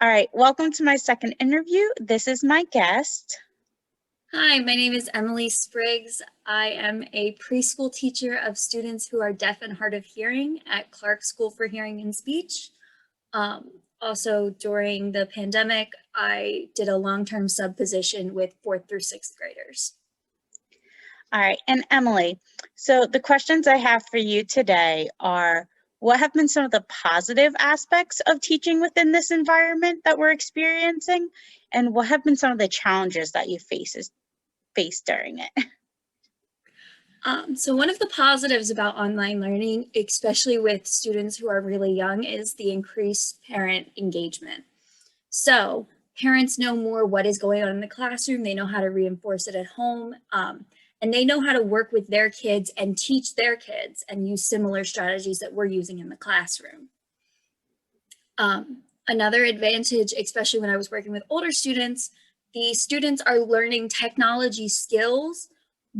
All right, welcome to my second interview. This is my guest. Hi, my name is Emily Spriggs. I am a preschool teacher of students who are deaf and hard of hearing at Clark School for Hearing and Speech. Also, during the pandemic, I did a long-term sub position with 4th through 6th graders. All right, and Emily, so the questions I have for you today are, what have been some of the positive aspects of teaching within this environment that we're experiencing? And what have been some of the challenges that you faced during it? So one of the positives about online learning, especially with students who are really young, is the increased parent engagement. So parents know more what is going on in the classroom. They know how to reinforce it at home. And they know how to work with their kids and teach their kids and use similar strategies that we're using in the classroom. Another advantage, especially when I was working with older students, the students are learning technology skills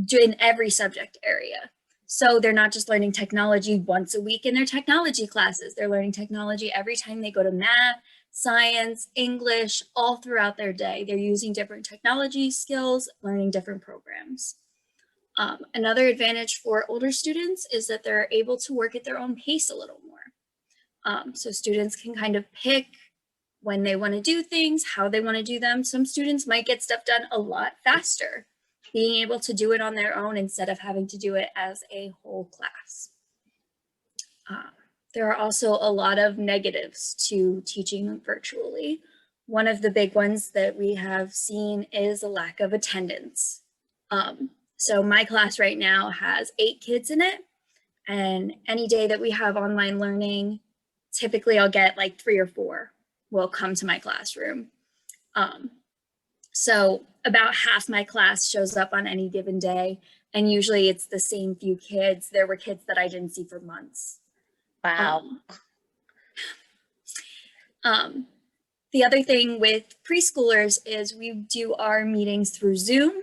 in every subject area. So they're not just learning technology once a week in their technology classes. They're learning technology every time they go to math, science, English, all throughout their day. They're using different technology skills, learning different programs. Another advantage for older students is that they're able to work at their own pace a little more. So students can kind of pick when they want to do things, how they want to do them. Some students might get stuff done a lot faster, being able to do it on their own instead of having to do it as a whole class. There are also a lot of negatives to teaching virtually. One of the big ones that we have seen is a lack of attendance. So my class right now has 8 kids in it, and any day that we have online learning, typically I'll get like 3 or 4 will come to my classroom. So about half my class shows up on any given day, and usually it's the same few kids. There were kids that I didn't see for months. Wow. The other thing with preschoolers is we do our meetings through Zoom,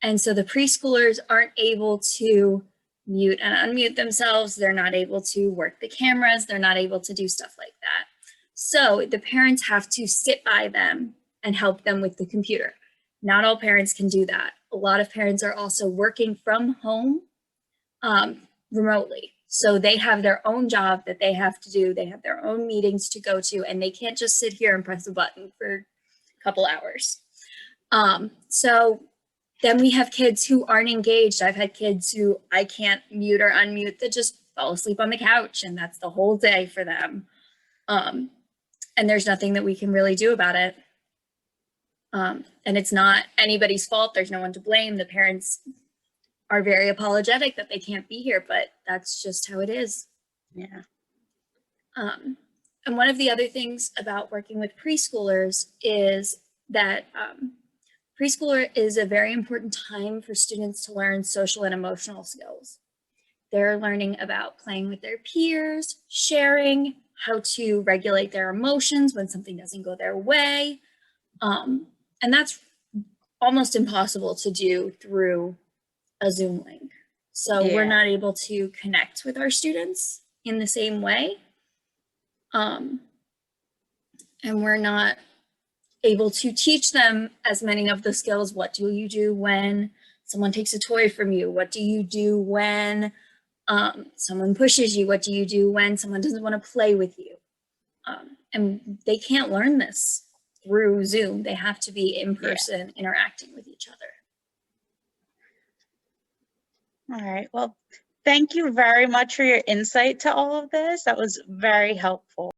and so the preschoolers aren't able to mute and unmute themselves. They're not able to work the cameras. They're not able to do stuff like that. So the parents have to sit by them and help them with the computer. Not all parents can do that. A lot of parents are also working from home remotely. So they have their own job that they have to do. They have their own meetings to go to, and they can't just sit here and press a button for a couple hours. So then we have kids who aren't engaged. I've had kids who I can't mute or unmute that just fall asleep on the couch, and that's the whole day for them. And there's nothing that we can really do about it. And it's not anybody's fault. There's no one to blame. The parents are very apologetic that they can't be here, but that's just how it is. Yeah. And one of the other things about working with preschoolers is that preschooler is a very important time for students to learn social and emotional skills. They're learning about playing with their peers, sharing, how to regulate their emotions when something doesn't go their way. And that's almost impossible to do through a Zoom link. So we're not able to connect with our students in the same way. And we're not able to teach them as many of the skills. What do you do when someone takes a toy from you? What do you do when someone pushes you? What do you do when someone doesn't want to play with you? And they can't learn this through Zoom. They have to be in person interacting with each other. All right. Well, thank you very much for your insight to all of this. That was very helpful.